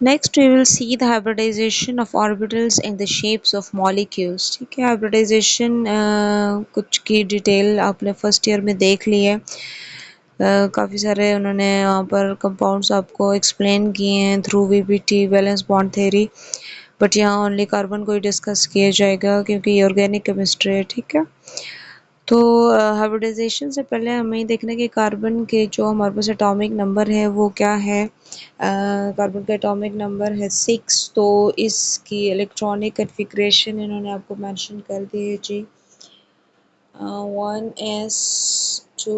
Next we will see the hybridization of orbitals and the shapes of molecules। ठीक है, hybridization कुछ की detail आपने फर्स्ट ईयर में देख ली है। काफ़ी सारे उन्होंने यहाँ पर कंपाउंड्स आपको एक्सप्लेन किए हैं through VBT valence bond theory, but यहाँ ओनली कार्बन को ही डिस्कस किया जाएगा क्योंकि ये ऑर्गेनिक केमिस्ट्री है। ठीक है, तो हाइब्रिडाइजेशन से पहले हमें ये देखना है कि कार्बन के जो हमारे पास एटॉमिक नंबर है वो क्या है। कार्बन का एटॉमिक नंबर है 6, तो इसकी इलेक्ट्रॉनिक कन्फिग्रेशन इन्होंने आपको मेंशन कर दी है जी। 1s2,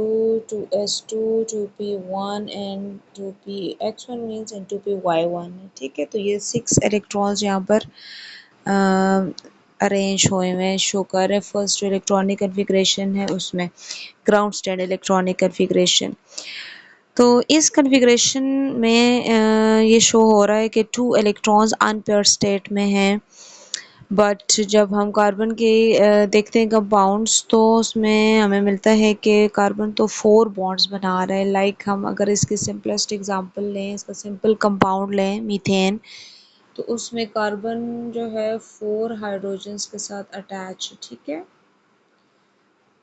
2s2, 2p1 and 2px1 means and 2py1 है। ठीक है, तो ये 6 इलेक्ट्रॉन्स यहाँ पर अरेंज हुए हैं, शो कर रहे हैं। फर्स्ट जो इलेक्ट्रॉनिक कन्फिग्रेशन है उसमें ग्राउंड स्टेट इलेक्ट्रॉनिक कन्फिग्रेशन। तो इस कन्फिग्रेशन में ये शो हो रहा है कि 2 इलेक्ट्रॉन्स अनपेयर्ड स्टेट में हैं। बट जब हम कार्बन के देखते हैं कंपाउंड्स, तो उसमें हमें मिलता है कि कार्बन तो 4 बॉन्ड्स बना रहा है। लाइक हम अगर इसकी सिंपलेस्ट एग्जांपल लें, इसका सिंपल कंपाउंड लें मीथेन, तो उसमें कार्बन जो है 4 हाइड्रोजन्स के साथ अटैच। ठीक है,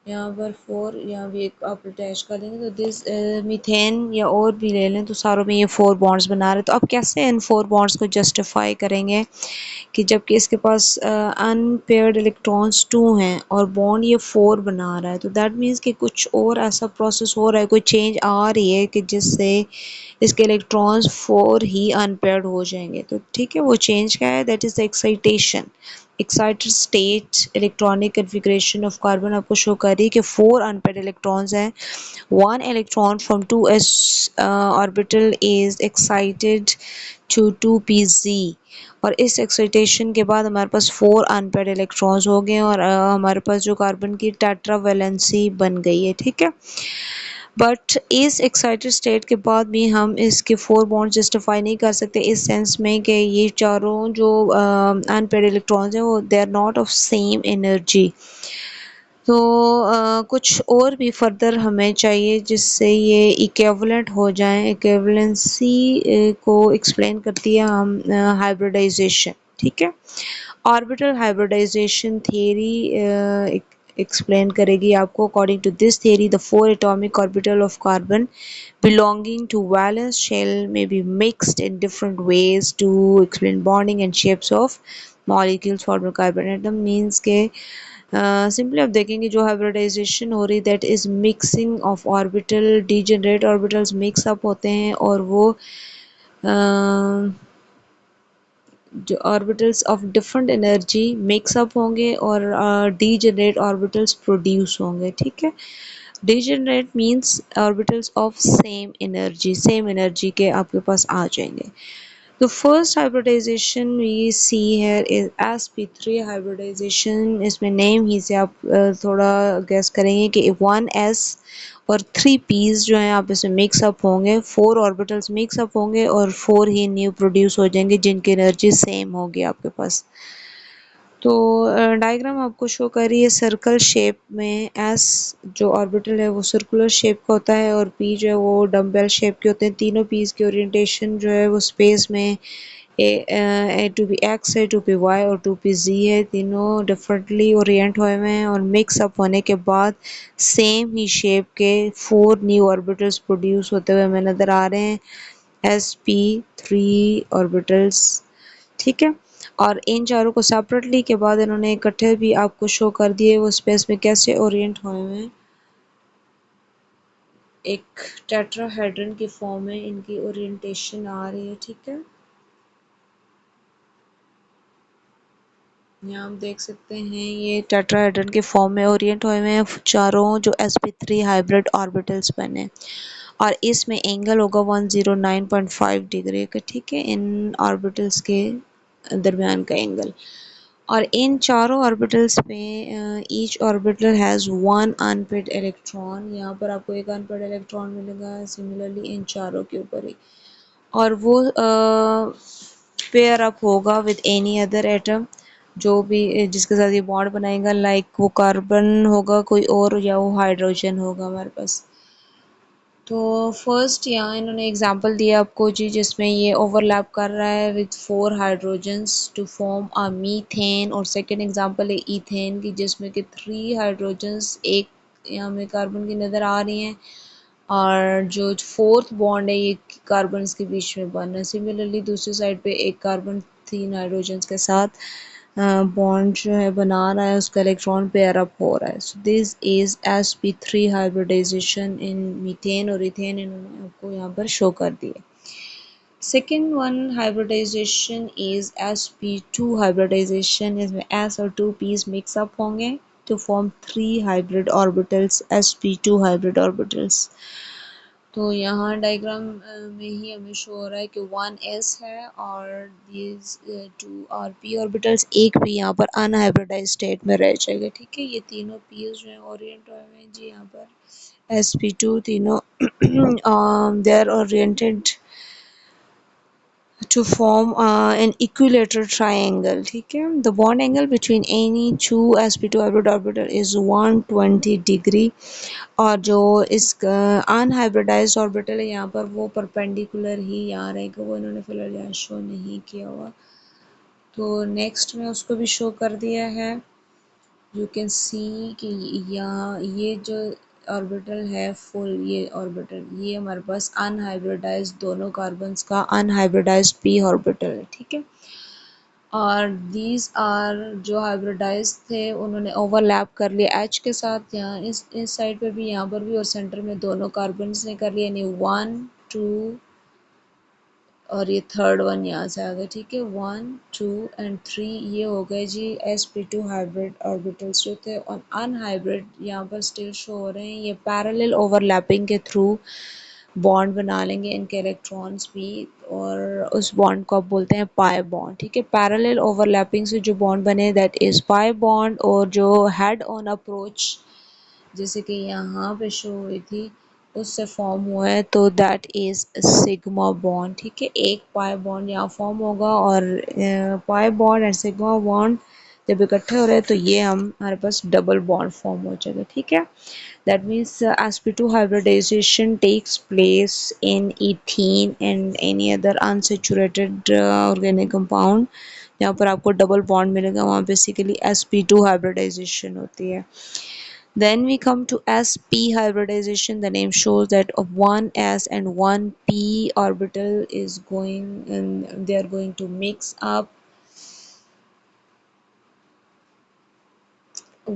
यहाँ पर 4, यहाँ भी एक आप अटैच कर लेंगे तो दिस मीथेन या और भी ले लें तो सारों में ये 4 बॉन्ड्स बना रहे हैं। तो अब कैसे इन 4 बॉन्ड्स को जस्टिफाई करेंगे कि जबकि इसके पास अनपेयर्ड इलेक्ट्रॉन्स 2 हैं और बॉन्ड ये 4 बना रहा है, तो दैट मीन्स कि कुछ और ऐसा प्रोसेस हो रहा है, कोई चेंज आ रही है कि जिससे इसके इलेक्ट्रॉन्स 4 ही अनपेयर्ड हो जाएंगे। तो ठीक है, वो चेंज क्या है, that is the excitation. Excited state electronic configuration of carbon आपको शो कर रही है कि 4 अनपेयर्ड इलेक्ट्रॉन्स हैं। 1 electron from 2s orbital is excited to 2pz, और इस एक्साइटेशन के बाद हमारे पास 4 अनपेयर्ड इलेक्ट्रॉन्स हो गए और हमारे पास जो कार्बन की टेट्रा वैलेंसी बन गई है। ठीक है, बट इस एक्साइटेड स्टेट के बाद भी हम इसके 4 बॉन्ड जस्टिफाई नहीं कर सकते, इस सेंस में कि ये चारों जो अनपेयर्ड इलेक्ट्रॉन्स हैं वो they are not of same energy. तो कुछ और भी फर्दर हमें चाहिए जिससे ये इक्विवेलेंट हो जाएं। इक्विवेलेंसी को एक्सप्लेन करती है हम हाइब्रिडाइजेशन। ठीक है, ऑर्बिटल हाइब्रिडाइजेशन थियरी explain करेगी आपको। According to this theory, the 4 atomic orbital of carbon belonging to valence shell may be mixed in different ways to explain bonding and shapes of molecules formed by carbon atom। means के simply आप देखेंगे जो hybridisation हो रही that is mixing of orbital, degenerate orbitals mix up होते हैं और वो जो orbitals of different energy mix up होंगे और डीजेनरेट ऑर्बिटल्स प्रोड्यूस होंगे। ठीक है, degenerate means orbitals of same energy के आपके पास आ जाएंगे। The first hybridization we see here is sp3 hybridization। इसमें नेम ही से आप थोड़ा गेस करेंगे कि 1s और 3p's जो हैं आप इसमें मिक्स अप होंगे, 4 ऑर्बिटल्स मिक्स अप होंगे और 4 ही न्यू प्रोड्यूस हो जाएंगे जिनकी एनर्जी सेम होगी आपके पास। तो डायग्राम आपको शो कर रही है सर्कल शेप में। एस जो ऑर्बिटल है वो सर्कुलर शेप का होता है और पी जो है वो डम्बेल शेप के होते हैं। तीनों पीस की ओरिएंटेशन जो है वो स्पेस में ए टू बी एक्स है, टू पी वाई और टू पी जी है। तीनों डिफरेंटली ओरिएंट हुए हैं और मिक्स अप होने के बाद सेम ही शेप के 4 न्यू ऑर्बिटल्स प्रोड्यूस होते हुए हमें नज़र आ रहे हैं, sp3 ऑर्बिटल्स। ठीक है, और इन चारों को सेपरेटली के बाद इन्होंने इकट्ठे भी आपको शो कर दिए वो स्पेस में कैसे ओरिएंट हुए हैं। एक टेट्राहेड्रन की फॉर्म में इनकी ओरिएंटेशन आ रही है। ठीक है, यहाँ आप देख सकते हैं ये टेट्राहेड्रन के फॉर्म में ओरिएंट हुए हैं चारों जो sp3 हाइब्रिड ऑर्बिटल्स बने, और इसमें एंगल होगा 109.5 डिग्री का। ठीक है, इन ऑर्बिटल्स के दरमियान का एंगल। और इन चारों ऑर्बिटल्स पे each orbital has 1 unpaired electron. यहाँ पर आपको एक अनपेयर्ड इलेक्ट्रॉन मिलेगा सिमिलरली इन चारों के ऊपर ही, और वो पेयर अप होगा विद एनी अदर एटम जो भी जिसके साथ ये बॉन्ड बनाएगा। लाइक वो कार्बन होगा कोई और या वो हाइड्रोजन होगा हमारे पास। तो फर्स्ट यहाँ इन्होंने एग्जांपल दिया आपको जी, जिसमें ये ओवरलैप कर रहा है with 4 hydrogens to form a methane, और सेकंड एग्जांपल है ईथेन की, जिसमें कि 3 हाइड्रोजन्स एक यहाँ में कार्बन की नज़र आ रही हैं, और जो फोर्थ बॉन्ड है ये कार्बन्स के बीच में बन रहा है। सिमिलरली दूसरी साइड पे एक कार्बन 3 हाइड्रोजन्स के साथ बॉन्ड जो है बना रहा है, उसका इलेक्ट्रॉन पेयर अप हो रहा है। So this is sp3 hybridisation in methane और इथेन, इन्होंने आपको यहाँ पर शो कर दिया। Second one hybridisation is sp2 hybridisation, इसमें s और 2 p's मिक्स अप होंगे to form 3 hybrid orbitals, sp2 hybrid orbitals। तो यहाँ डायग्राम में ही हमें शो हो रहा है कि 1s है और these 2 p ऑर्बिटल्स, एक भी यहाँ पर अनहाइब्रिडाइज स्टेट में रह जाएगा। ठीक है, ये तीनों p's जो हैं ओरिएंट हुए हैं जी यहाँ पर sp2, तीनों they are oriented to form an equilateral triangle। ठीक है, the bond angle between any two sp2 hybrid orbital is 120 degree, और जो इस अनहाइब्रिडाइज्ड ऑर्बिटल है यहाँ पर वो परपेंडिकुलर ही यहाँ रहेगा, वो इन्होंने फिलहाल यहाँ शो नहीं किया हुआ। तो नेक्स्ट में उसको भी शो कर दिया है। यू कैन सी कि यहाँ ये जो ऑर्बिटल है फुल, ये ऑर्बिटल ये हमारे पास अनहाइब्रिडाइज्ड दोनों कार्बन्स का अनहाइब्रिडाइज्ड p ऑर्बिटल है। ठीक है, और दीज आर जो हाइब्रिडाइज थे उन्होंने ओवरलैप कर लिया H के साथ, यहाँ इस साइड पे भी, यहाँ पर भी, और सेंटर में दोनों कार्बन्स ने कर लिया, यानी 1 2 और ये थर्ड वन यहाँ से आ गया। ठीक है, 1 2 एंड 3 ये हो गए जी sp2 हाइब्रिड ऑर्बिटल्स जो थे, और अनहाइब्रिड यहाँ पर स्टिल शो हो रहे हैं। ये पैरेलल ओवरलैपिंग के थ्रू बॉन्ड बना लेंगे इनके इलेक्ट्रॉन्स भी, और उस बॉन्ड को आप बोलते हैं पाई बॉन्ड। ठीक है, पैरेलल ओवरलैपिंग से जो बॉन्ड बने दैट इज पाई बॉन्ड, और जो हेड ऑन अप्रोच जैसे कि यहाँ पे शो हुई थी उससे फॉर्म हुआ है, तो दैट इज सिग्मा बॉन्ड। ठीक है, एक पाई बॉन्ड यहाँ फॉर्म होगा, और pi bond and sigma bond जब इकट्ठे हो रहे हैं तो ये हमारे पास डबल बॉन्ड फॉर्म हो जाएगा। ठीक है, that means sp2 hybridization takes place in ethene and any other unsaturated organic compound। यहाँ पर आपको डबल बॉन्ड मिलेगा, वहाँ बेसिकली sp2 hybridization होती है। Then we come to sp hybridization. The name shows that of one s and one p orbital is going, and they are going to mix up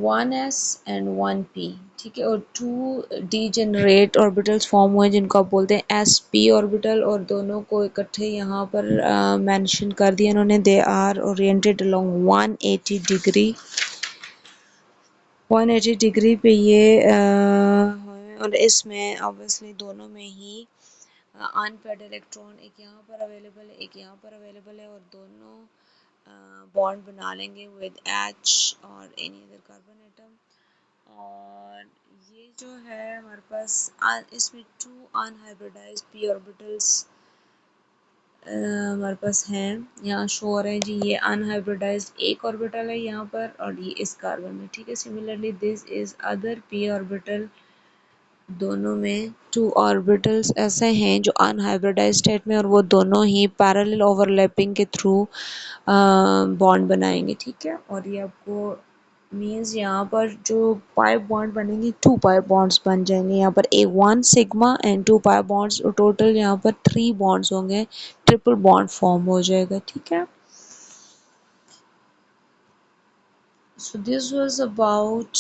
1s and 1p। ठीक है, और 2 degenerate orbitals form हुए जिनको आप बोलते हैं sp orbital, और दोनों को इकट्ठे यहाँ पर मेंशन कर दिया इन्होंने। They are oriented along 180 degree, 180 degree पे ये और इसमें ऑब्वियसली दोनों में ही अनपेड इलेक्ट्रॉन, एक यहाँ पर अवेलेबल है, एक यहाँ पर अवेलेबल है, और दोनों बॉन्ड बना लेंगे विद H और एनी अदर कार्बन एटम। और ये जो है हमारे पास इसमें 2 अनहाइब्रिडाइज्ड p ऑर्बिटल्स हमारे पास हैं, यहाँ शो हो रहे हैं जी। ये अनहाइब्रिडाइज्ड एक ऑर्बिटल है यहाँ पर, और ये इस कार्बन में। ठीक है, similarly this is other p orbital, दोनों में 2 ऑर्बिटल्स ऐसे हैं जो अनहाइब्रिडाइज्ड स्टेट में, और वो दोनों ही पैरेलल ओवरलैपिंग के थ्रू बॉन्ड बनाएंगे। ठीक है, और ये आपको मीन्स यहाँ पर जो पाई बॉन्ड बनेंगे 2 पाई बॉन्ड्स बन जाएंगे, यहाँ पर एक 1 sigma and 2 pi bonds, total यहाँ पर 3 बॉन्ड्स होंगे, ट्रिपल बॉन्ड फॉर्म हो जाएगा। ठीक है, so this was about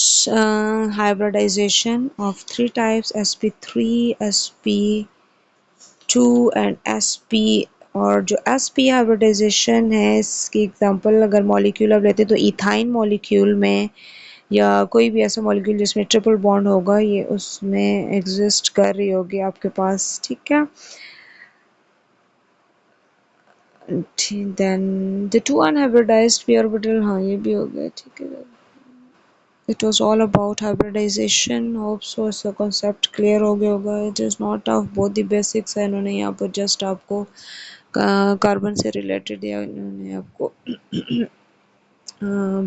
hybridization of 3 types, sp3, sp2 and sp। और जो sp हाइब्रिडाइजेशन है इसकी एग्जांपल अगर मॉलिक्यूल आप लेते हैं तो इथाइन मॉलिक्यूल में, या कोई भी ऐसा मॉलिक्यूल जिसमें ट्रिपल बॉन्ड होगा, ये उसमें एग्जिस्ट कर रही होगी आपके पास। ठीक है, then the 2 unhybridised p orbital, हाँ ये भी हो गया। ठीक है, it was all about hybridization। hope so इसका concept clear हो गया होगा। it is not of both the basics है, इन्होंने यहाँ पर just आपको कार्बन से रिलेटेड या इन्होंने आपको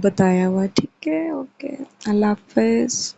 बताया हुआ। ठीक है, ओके, अल्लाह हाफिज़।